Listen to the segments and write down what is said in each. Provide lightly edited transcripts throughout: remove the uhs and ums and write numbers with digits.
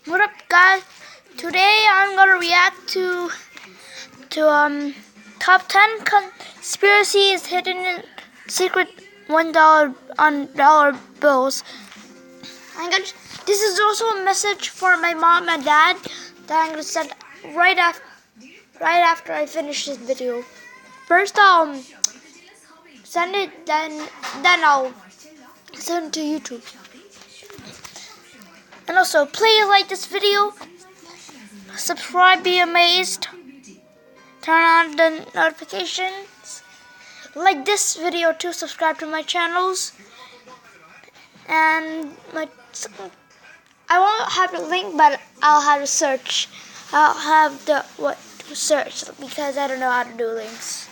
What up, guys? Today I'm gonna react to top 10 conspiracies hidden in secret $1 on dollar bills. This is also a message for my mom and dad that I'm gonna send right after I finish this video. First I'll send it, then I'll send it to YouTube. And also, please like this video, subscribe, be amazed, turn on the notifications, like this video too, subscribe to my channels, and I won't have the link, but I'll have to search. I'll have the what to search because I don't know how to do links.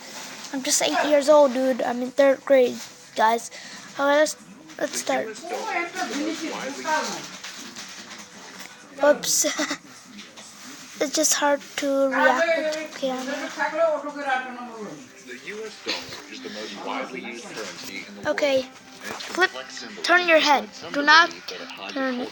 I'm just 8 years old, dude. I'm in 3rd grade, guys. Okay, let's start. Oops. It's just hard to react with the camera. The US dollar is the most widely used currency in the world. Okay. Flip. Turn your head. Do not turn.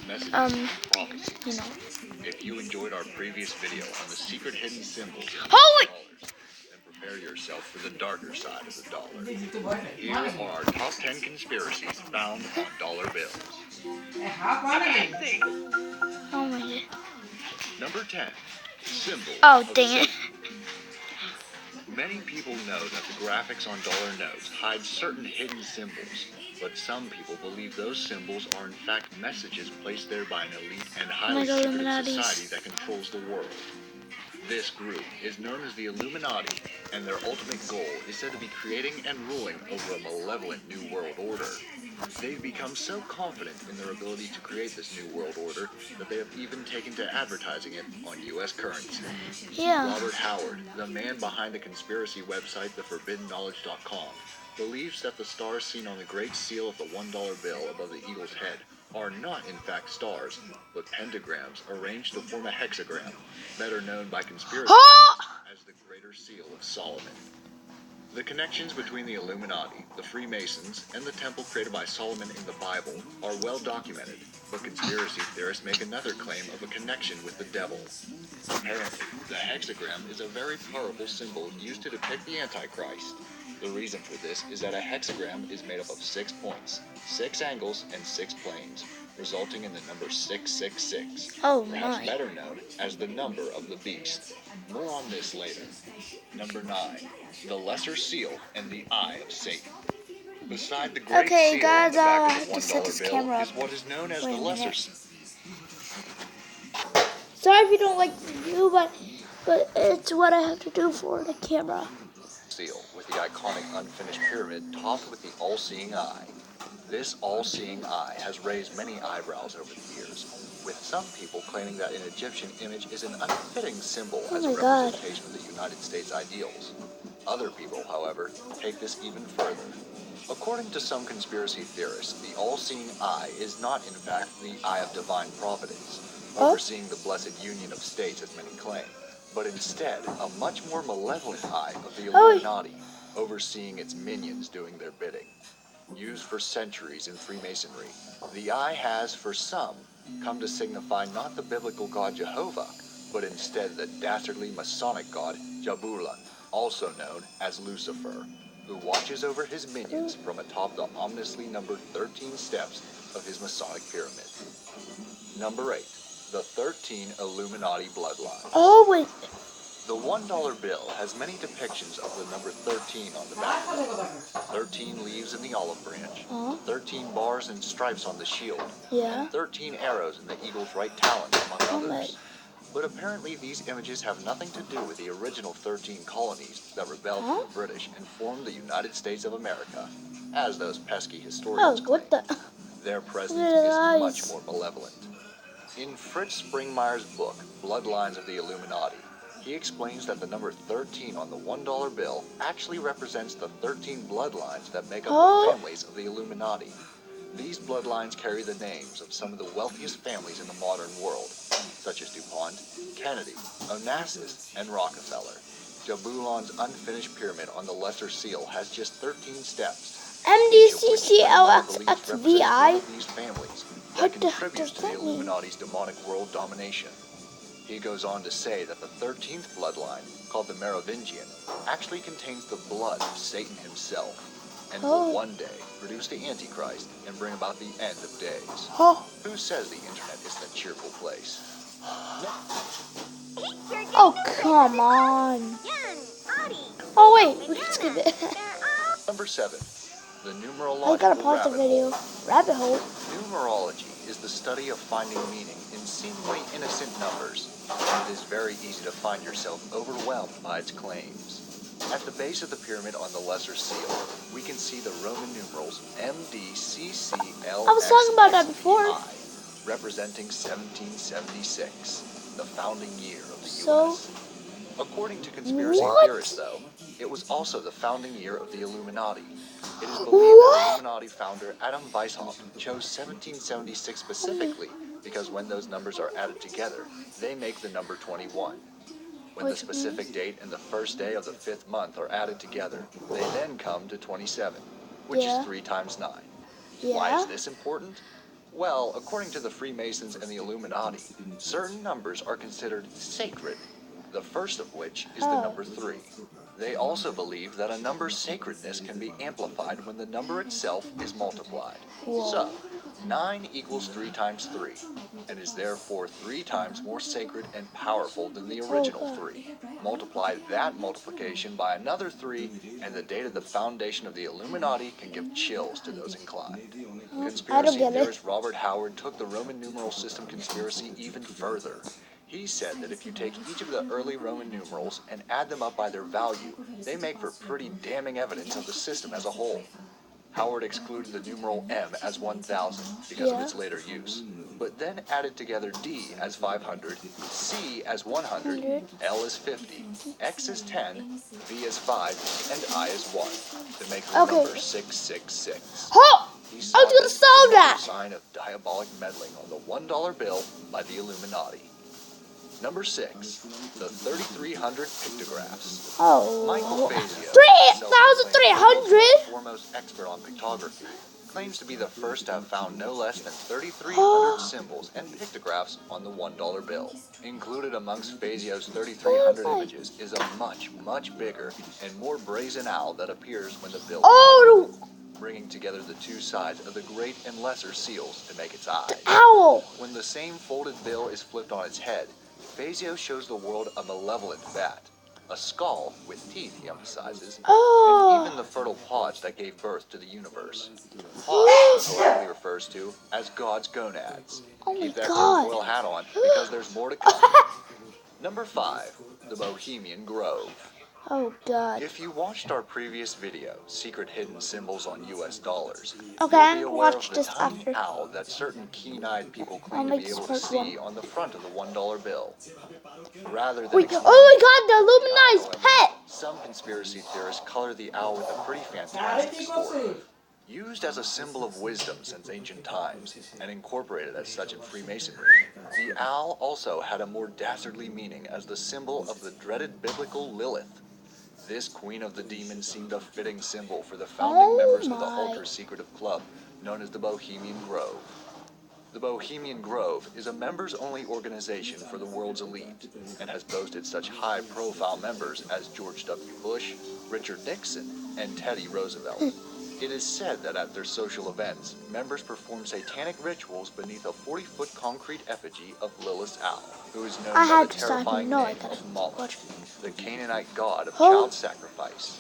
If you enjoyed our previous video on the secret hidden symbols of Holy! dollars, then prepare yourself for the darker side of the dollar. Here are our top 10 conspiracies found on dollar bills. Oh my god. Number 10. Symbol. Oh, of dang it. Many people know that the graphics on dollar notes hide certain hidden symbols, but some people believe those symbols are in fact messages placed there by an elite and highly secretive society that controls the world. This group is known as the Illuminati, and their ultimate goal is said to be creating and ruling over a malevolent new world order. They've become so confident in their ability to create this new world order that they have even taken to advertising it on U.S. currency. Yeah. Robert Howard, the man behind the conspiracy website TheForbiddenKnowledge.com, believes that the stars seen on the Great Seal of the $1 bill above the eagle's head are not in fact stars, but pentagrams arranged to form a hexagram, better known by conspiracy as the Greater Seal of Solomon. The connections between the Illuminati, the Freemasons, and the temple created by Solomon in the Bible are well documented, but conspiracy theorists make another claim of a connection with the devil. Apparently, the hexagram is a very powerful symbol used to depict the Antichrist. The reason for this is that a hexagram is made up of 6 points, 6 angles, and 6 planes, resulting in the number 666, perhaps better known as the number of the beast. More on this later. Number 9. The Lesser Seal and the Eye of Satan. Beside the Great Seal guys, on the back of the to set this $1 camera bill up. is what is known as the Lesser Seal. Sorry if you don't like the view, but it's what I have to do for the camera. Seal with the iconic unfinished pyramid topped with the all-seeing eye. This all-seeing eye has raised many eyebrows over the years, with some people claiming that an Egyptian image is an unfitting symbol as a representation of the United States ideals. Other people, however, take this even further. According to some conspiracy theorists, the all-seeing eye is not in fact the eye of divine providence, overseeing the blessed union of states as many claim, but instead a much more malevolent eye of the Illuminati, overseeing its minions doing their bidding. Used for centuries in Freemasonry, the eye has, for some, come to signify not the biblical god Jehovah, but instead the dastardly Masonic god Jabulon, also known as Lucifer, who watches over his minions from atop the ominously numbered 13 steps of his Masonic pyramid. Number 8. The 13 Illuminati bloodlines. Oh, wait. The $1 bill has many depictions of the number 13 on the back. 13 leaves in the olive branch, 13 bars and stripes on the shield, and 13 arrows in the eagle's right talon, among others. But apparently these images have nothing to do with the original 13 colonies that rebelled from the British and formed the United States of America, as those pesky historians claim. Their presence is much more malevolent. In Fritz Springmeier's book, Bloodlines of the Illuminati, he explains that the number 13 on the $1 bill actually represents the 13 bloodlines that make up the families of the Illuminati. These bloodlines carry the names of some of the wealthiest families in the modern world, such as DuPont, Kennedy, Onassis, and Rockefeller. Jabulon's unfinished pyramid on the Lesser Seal has just 13 steps. MDCCLXXVI. These families, that What the heck contributes does to the that mean? Illuminati's demonic world domination. He goes on to say that the 13th bloodline, called the Merovingian, actually contains the blood of Satan himself, and will one day produce the Antichrist and bring about the end of days. Who says the internet isn't a cheerful place? Oh, come on. Oh, wait, we can skip it. Number 7. The I gotta numerological pause the rabbit video. hole. Rabbit hole. Numerology is the study of finding meaning in seemingly innocent numbers, and it is very easy to find yourself overwhelmed by its claims. At the base of the pyramid on the Lesser Seal, we can see the Roman numerals MDCCL. I was talking about that before. Representing 1776, the founding year of the So, U.S. According to conspiracy what? theorists, though, it was also the founding year of the Illuminati. It is believed What? that Illuminati founder Adam Weishaupt chose 1776 specifically because when those numbers are added together, they make the number 21. When the Which specific date and the first day of the 5th month are added together, they then come to 27, which Yeah. is 3 times 9. Yeah. Why is this important? Well, according to the Freemasons and the Illuminati, certain numbers are considered sacred, the first of which is the number 3. They also believe that a number's sacredness can be amplified when the number itself is multiplied. Whoa. So, 9 equals 3 times 3, and is therefore 3 times more sacred and powerful than the original 3. Multiply that multiplication by another 3, and the date of the foundation of the Illuminati can give chills to those inclined. I don't Conspiracy get it. theorist Robert Howard took the Roman numeral system conspiracy even further. He said that if you take each of the early Roman numerals and add them up by their value, they make for pretty damning evidence of the system as a whole. Howard excluded the numeral M as 1000 because of Yeah. its later use, but then added together D as 500, C as 100, L as 50, X as 10, V as 5, and I as 1 to make the Okay. number 666. Oh! He I saw was gonna this solve as a that. sign of diabolic meddling on the $1 bill by the Illuminati. Number 6, the 3300 pictographs. Michael Oh. Fazio, 3,300? foremost expert on pictography, claims to be the first to have found no less than 3,300 symbols and pictographs on the $1 bill. Included amongst Fazio's 3,300 images is a much, much bigger and more brazen owl that appears when the bill Oh, bringing together the two sides of the great and lesser seals to make its eyes. owl. When the same folded bill is flipped on its head, Fazio shows the world a malevolent bat, a skull with teeth, he emphasizes, and Oh. even the fertile pods that gave birth to the universe. Pods he poetically refers to as God's gonads. Oh my Keep that God. tinfoil hat on because there's more to come. Number 5, the Bohemian Grove. Oh, God. If you watched our previous video, Secret Hidden Symbols on US Dollars, Okay, you'll be aware watch of the this tiny after. owl that certain keen-eyed people I'll claim to make be this able to part see one. on the front of the $1 bill. Rather than Wait, explaining oh my God, the Illuminati's pet. some conspiracy theorists color the owl with a pretty fantastic story. Used as a symbol of wisdom since ancient times, and incorporated as such in Freemasonry, the owl also had a more dastardly meaning as the symbol of the dreaded biblical Lilith. This queen of the demons seemed a fitting symbol for the founding members of the my. ultra-secretive club known as the Bohemian Grove. The Bohemian Grove is a members-only organization for the world's elite, and has boasted such high-profile members as George W. Bush, Richard Nixon, and Teddy Roosevelt. It is said that at their social events, members perform satanic rituals beneath a 40-foot concrete effigy of Lilith's owl, who is known I by had the to stop terrifying him. No, I name gotta of Moloch, watch. the Canaanite god of Oh. child sacrifice.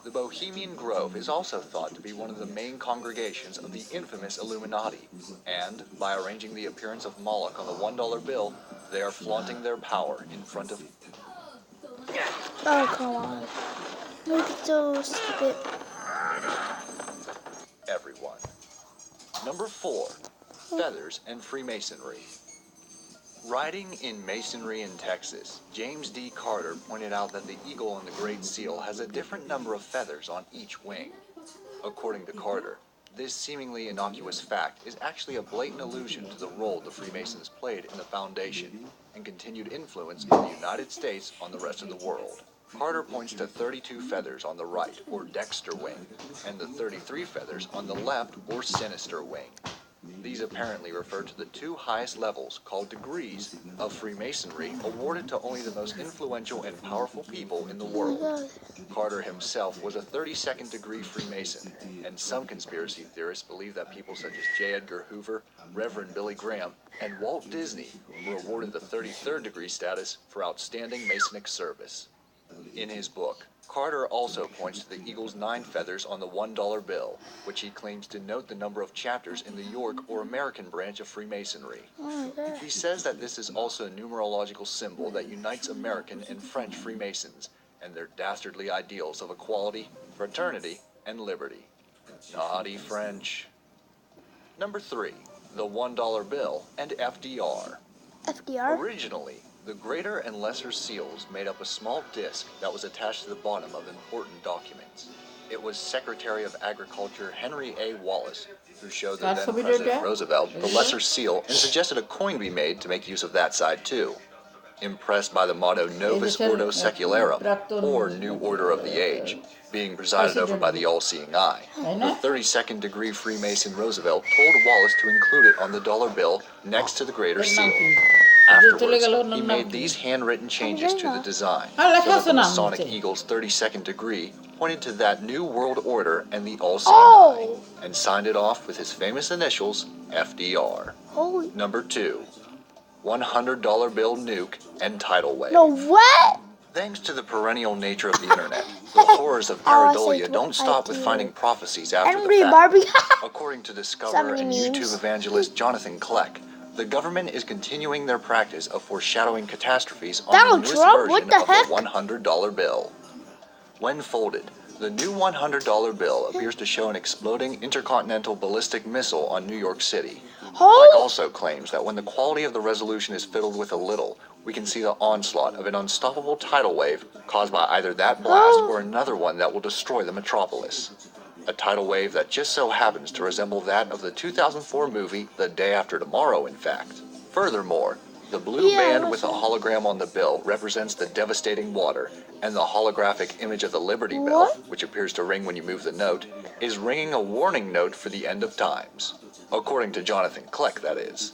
The Bohemian Grove is also thought to be one of the main congregations of the infamous Illuminati, and by arranging the appearance of Moloch on the $1 bill, they are flaunting their power in front of Oh, come on. We could so skip it. everyone. Number 4, feathers and Freemasonry. Writing in Masonry in Texas, James D. Carter pointed out that the eagle on the Great Seal has a different number of feathers on each wing. According to Carter, this seemingly innocuous fact is actually a blatant allusion to the role the Freemasons played in the foundation and continued influence of the United States on the rest of the world. Carter points to 32 feathers on the right, or dexter wing, and the 33 feathers on the left, or sinister wing. These apparently refer to the two highest levels, called degrees, of Freemasonry awarded to only the most influential and powerful people in the world. Carter himself was a 32nd degree Freemason, and some conspiracy theorists believe that people such as J. Edgar Hoover, Reverend Billy Graham, and Walt Disney were awarded the 33rd degree status for outstanding Masonic service. In his book, Carter also points to the eagle's 9 feathers on the $1 bill, which he claims denote the number of chapters in the York or American branch of Freemasonry. He says that this is also a numerological symbol that unites American and French Freemasons and their dastardly ideals of equality, fraternity, and liberty. Naughty French. Number 3. The $1 bill and FDR. FDR? Originally, the greater and lesser seals made up a small disc that was attached to the bottom of important documents. It was Secretary of Agriculture Henry A. Wallace who showed the then President Roosevelt the lesser seal and suggested a coin be made to make use of that side too. Impressed by the motto Novus Ordo Secularum, or New Order of the Age, being presided over by the all-seeing eye, the 32nd degree Freemason Roosevelt told Wallace to include it on the dollar bill next to the greater seal. Afterwards, he made these handwritten changes to the design, so that the Masonic Eagle's 32nd degree pointed to that new world order and the all-seeing eye, and signed it off with his famous initials, FDR. Number 2. $100 bill nuke and tidal wave. No, what? Thanks to the perennial nature of the internet, the horrors of pareidolia don't stop with finding prophecies after Angry the fact. Barbie. According to Discover and YouTube evangelist Jonathan Kleck, the government is continuing their practice of foreshadowing catastrophes on Donald the newest Trump? version What the of heck? the $100 bill. When folded, the new $100 bill appears to show an exploding intercontinental ballistic missile on New York City. Kleck also claims that when the quality of the resolution is fiddled with a little, we can see the onslaught of an unstoppable tidal wave caused by either that blast or another one that will destroy the metropolis. A tidal wave that just so happens to resemble that of the 2004 movie The Day After Tomorrow, in fact. Furthermore, the blue band with a hologram on the bill represents the devastating water, and the holographic image of the Liberty Bell, which appears to ring when you move the note, is ringing a warning note for the end of times. According to Jonathan Kleck, that is.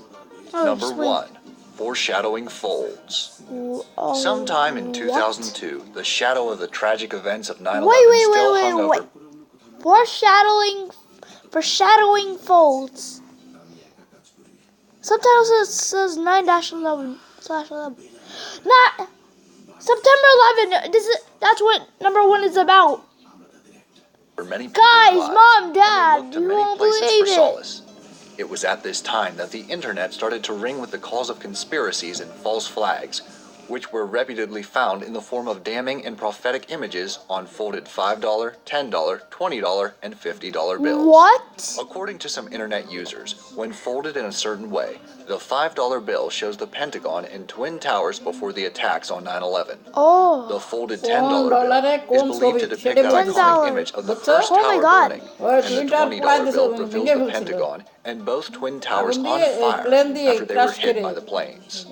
Number 1. Foreshadowing folds. Sometime in 2002, the shadow of the tragic events of 9/11 still hung over. Foreshadowing folds. Sometimes it says 9-11/11. Not September 11. That's what number 1 is about. For many Guys, lives, Mom, Dad, and they looked to you many won't places believe for it. solace. It was at this time that the internet started to ring with the calls of conspiracies and false flags, which were reputedly found in the form of damning and prophetic images on folded $5, $10, $20, and $50 bills. What? According to some internet users, when folded in a certain way, the $5 bill shows the Pentagon and Twin Towers before the attacks on 9/11. The folded $10 bill is believed to depict that iconic image of the first tower burning, and the $20 bill reveals the Pentagon and both Twin Towers on fire after they were hit by the planes.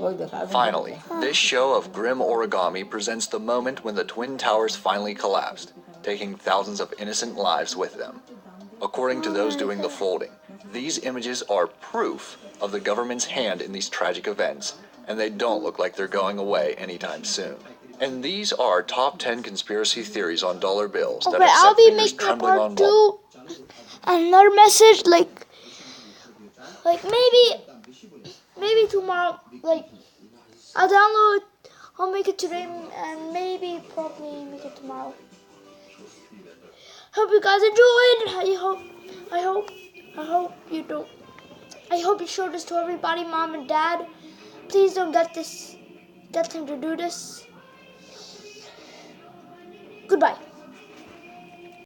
Finally, this show of grim origami presents the moment when the Twin Towers finally collapsed, taking thousands of innocent lives with them. According to those doing the folding, these images are proof of the government's hand in these tragic events, and they don't look like they're going away anytime soon. And these are top 10 conspiracy theories on dollar bills that have I'll set be fingers making trembling on part 2. Another message, like maybe tomorrow. Like I'll download. I'll make it today, and maybe probably make it tomorrow. Hope you guys enjoyed. I hope you show this to everybody, Mom and Dad. Please don't get them to do this. Goodbye.